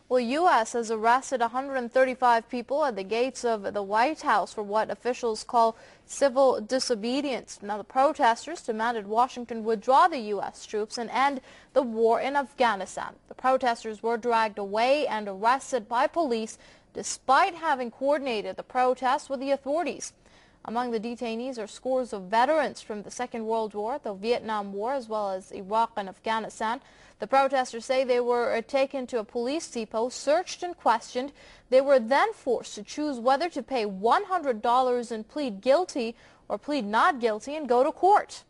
Well, U.S. has arrested 135 people at the gates of the White House for what officials call civil disobedience. Now, the protesters demanded Washington withdraw the U.S. troops and end the war in Afghanistan. The protesters were dragged away and arrested by police despite having coordinated the protests with the authorities. Among the detainees are scores of veterans from the Second World War, the Vietnam War, as well as Iraq and Afghanistan. The protesters say they were taken to a police depot, searched and questioned. They were then forced to choose whether to pay $100 and plead guilty or plead not guilty and go to court.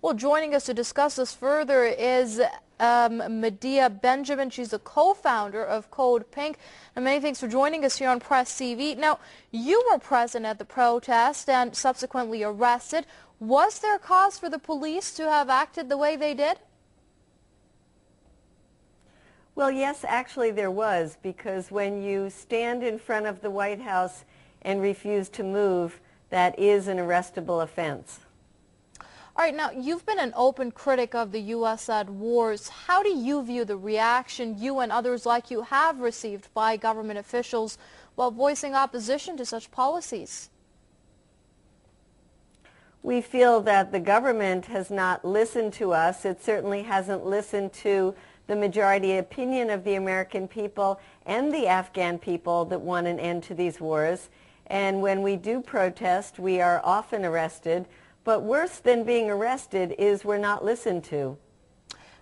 Well, joining us to discuss this further is Medea Benjamin. She's a co-founder of Code Pink. And many thanks for joining us here on Press TV. Now, you were present at the protest and subsequently arrested. Was there cause for the police to have acted the way they did? Well, yes, actually there was, because when you stand in front of the White House and refuse to move, that is an arrestable offense. All right, now, you've been an open critic of the U.S.-led wars. How do you view the reaction you and others like you have received by government officials while voicing opposition to such policies? We feel that the government has not listened to us. It certainly hasn't listened to the majority opinion of the American people and the Afghan people that want an end to these wars. And when we do protest, we are often arrested. But worse than being arrested is we're not listened to. All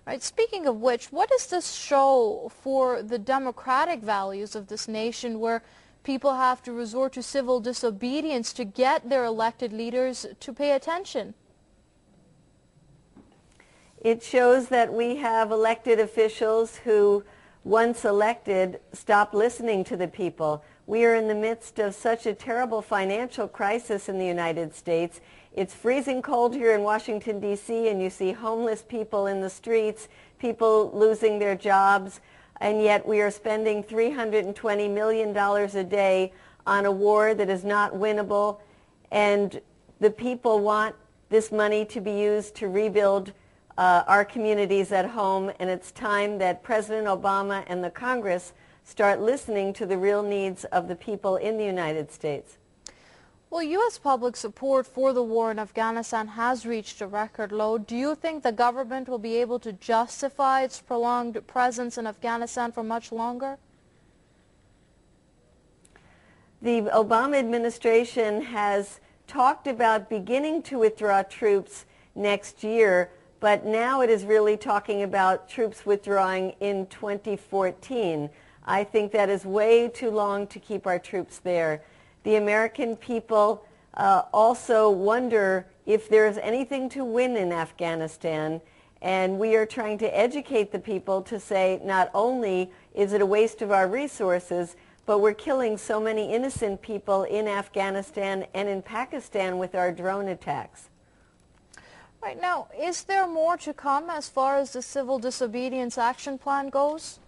right, speaking of which, what does this show for the democratic values of this nation where people have to resort to civil disobedience to get their elected leaders to pay attention? It shows that we have elected officials who, once elected, stop listening to the people. We are in the midst of such a terrible financial crisis in the United States. It's freezing cold here in Washington, D.C., and you see homeless people in the streets, people losing their jobs, and yet we are spending $320 million a day on a war that is not winnable, and the people want this money to be used to rebuild our communities at home, and it's time that President Obama and the Congress start listening to the real needs of the people in the United States. Well, U.S. public support for the war in Afghanistan has reached a record low. Do you think the government will be able to justify its prolonged presence in Afghanistan for much longer? The Obama administration has talked about beginning to withdraw troops next year, but now it is really talking about troops withdrawing in 2014. I think that is way too long to keep our troops there. The American people also wonder if there is anything to win in Afghanistan, and we are trying to educate the people to say not only is it a waste of our resources, but we're killing so many innocent people in Afghanistan and in Pakistan with our drone attacks. Right now, is there more to come as far as the civil disobedience action plan goes?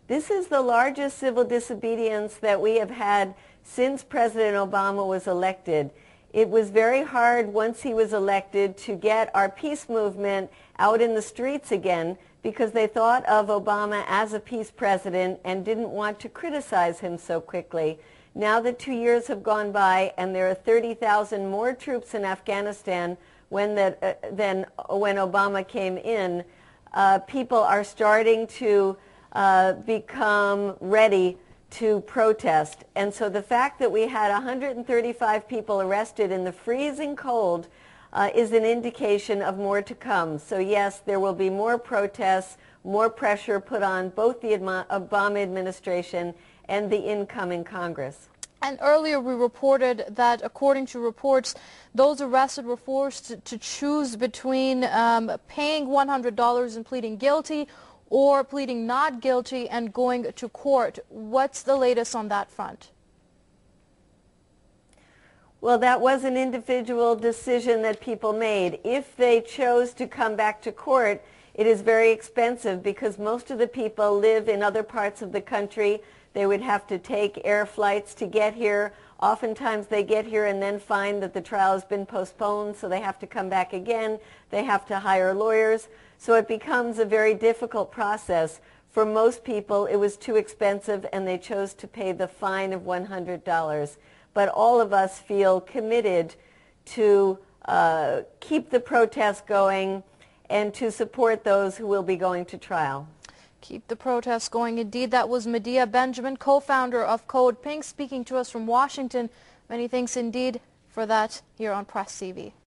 This is the largest civil disobedience that we have had since President Obama was elected. It was very hard once he was elected to get our peace movement out in the streets again because they thought of Obama as a peace president and didn't want to criticize him so quickly. Now that 2 years have gone by and there are 30,000 more troops in Afghanistan than when Obama came in, people are starting to become ready to protest. And so the fact that we had 135 people arrested in the freezing cold is an indication of more to come. So yes, there will be more protests, more pressure put on both the Obama administration and the incoming Congress. And earlier we reported that, according to reports, those arrested were forced to choose between paying $100 and pleading guilty or pleading not guilty and going to court. What's the latest on that front? Well, that was an individual decision that people made. If they chose to come back to court, it is very expensive because most of the people live in other parts of the country. They would have to take air flights to get here. Oftentimes they get here and then find that the trial has been postponed, so they have to come back again. They have to hire lawyers. So it becomes a very difficult process. For most people, it was too expensive, and they chose to pay the fine of $100. But all of us feel committed to keep the protest going and to support those who will be going to trial. Keep the protests going. Indeed, that was Medea Benjamin, co-founder of Code Pink, speaking to us from Washington. Many thanks indeed for that here on Press TV.